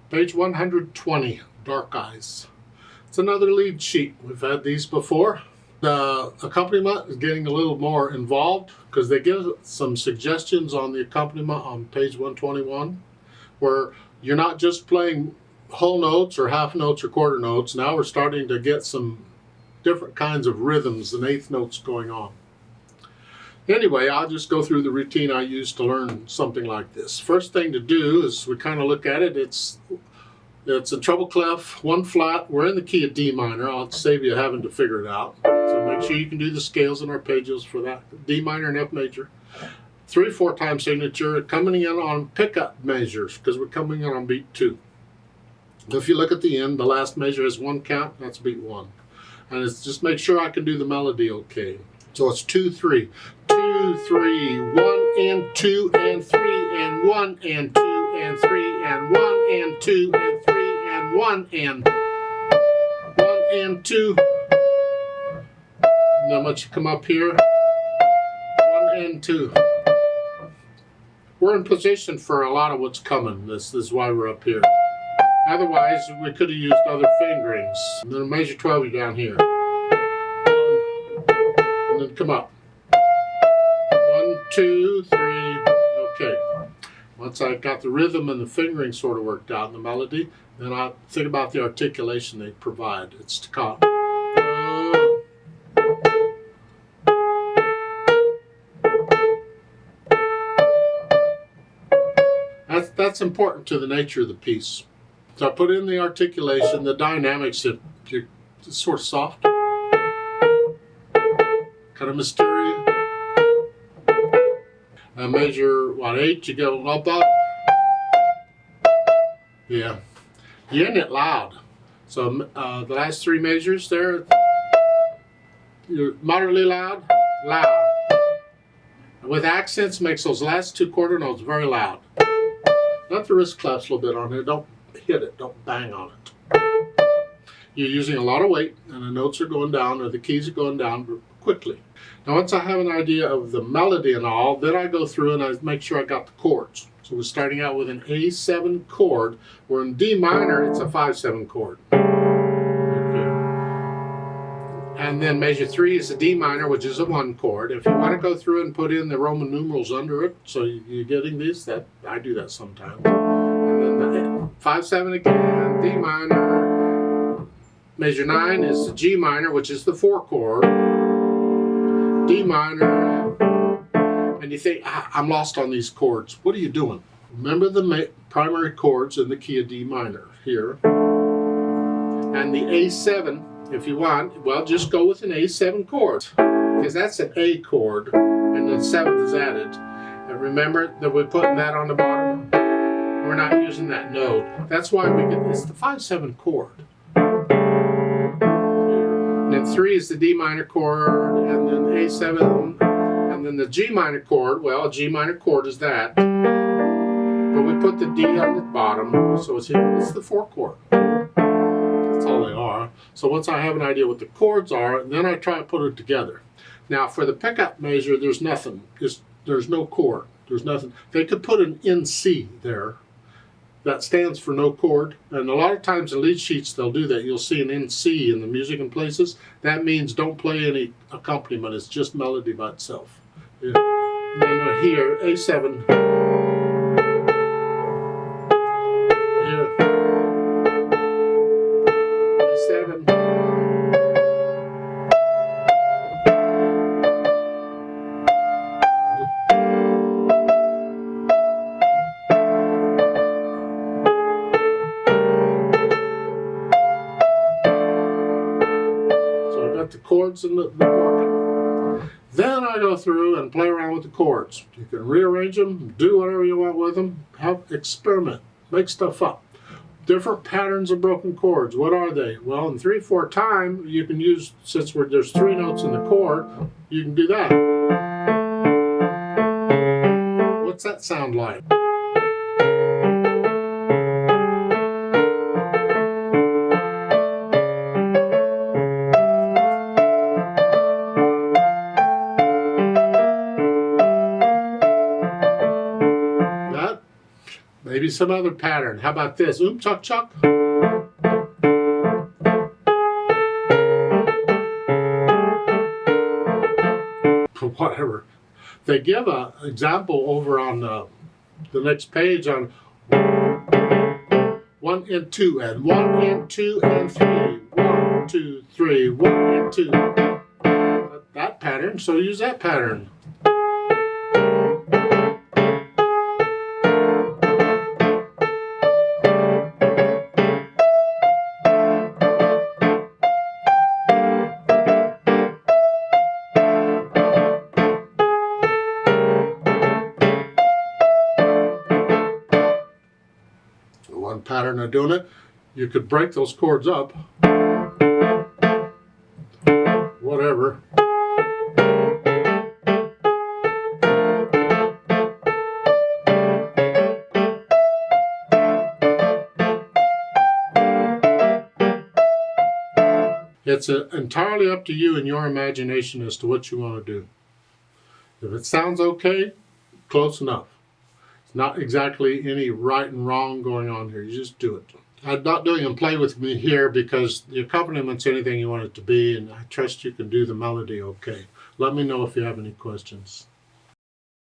Page 120, Dark Eyes. It's another lead sheet. We've had these before. The accompaniment is getting a little more involved because they give some suggestions on the accompaniment on page 121, where you're not just playing whole notes or half notes or quarter notes. Now we're starting to get some different kinds of rhythms and eighth notes going on. Anyway, I'll just go through the routine I use to learn something like this. First thing to do is we kind of look at it. It's a treble clef, one flat. We're in the key of D minor. I'll save you having to figure it out. So make sure you can do the scales and arpeggios for that. D minor and F major. 3/4 time signature, coming in on pickup measures because we're coming in on beat 2. If you look at the end, the last measure has 1 count. That's beat 1. And it's just make sure I can do the melody okay. So it's 2, 3. 2, 3, 1 and 2 and 3 and 1 and 2 and 3 and 1 and 2 and 3 and 1 and 1 and 2. And then once you come up here, 1 and 2. We're in position for a lot of what's coming. This is why we're up here. Otherwise, we could have used other fingerings. And then measure 12, you're down here. 1, and then come up. 1, 2, 3. Okay. Once I've got the rhythm and the fingering sort of worked out in the melody, then I think about the articulation they provide. It's staccato. That's important to the nature of the piece. So I put in the articulation, the dynamics, it's sort of soft, kind of mysterious. I measure, 8, you go up. Yeah. You're in it loud. So the last 3 measures there, you're moderately loud, loud. And with accents, makes those last 2 quarter notes very loud. Let the wrist claps a little bit on here. Don't hit it. Don't bang on it. You're using a lot of weight, and the notes are going down, or the keys are going down quickly. Now, once I have an idea of the melody and all, then I go through and I make sure I got the chords. So we're starting out with an A7 chord, where in D minor, it's a 5/7 chord. And then measure 3 is a D minor, which is a 1 chord. If you want to go through and put in the Roman numerals under it, so you're getting these, I do that sometimes. And then the 5/7 again, D minor. Measure 9 is the G minor, which is the 4 chord. D minor. And you think, I'm lost on these chords. What are you doing? Remember the primary chords in the key of D minor here. And the A7. If you want, well, just go with an A7 chord, because that's an A chord, and the 7th is added. And remember that we're putting that on the bottom. We're not using that note. That's why it's the 5/7 chord. And then 3 is the D minor chord, and then A7, and then the G minor chord. Well, a G minor chord is that, but we put the D on the bottom, so it's the 4 chord. That's all they are. So once I have an idea what the chords are, then I try to put it together. Now for the pickup measure, there's nothing. There's no chord. There's nothing. They could put an NC there. That stands for no chord. And a lot of times in lead sheets they'll do that. You'll see an NC in the music and places. That means don't play any accompaniment. It's just melody by itself. Yeah. And then here, A7. Here. A7. So I got the chords and the walking. Then I go through and play around with the chords. You can rearrange them, do whatever you want with them, experiment, make stuff up. Different patterns of broken chords. What are they? Well, in 3/4 time, you can use, since there's 3 notes in the chord, you can do that. What's that sound like? Maybe some other pattern. How about this? Oom chuck chuck. Whatever. They give an example over on the next page on 1 and 2 and 1 and 2 and 3. 1, 2, 3, 1 and 2. That pattern, so use that pattern. One pattern of doing it, you could break those chords up. Whatever. It's entirely up to you and your imagination as to what you want to do. If it sounds okay, close enough. It's not exactly any right and wrong going on here. You just do it. I'm not doing and play with me here because the accompaniment is anything you want it to be, and I trust you can do the melody okay. Let me know if you have any questions.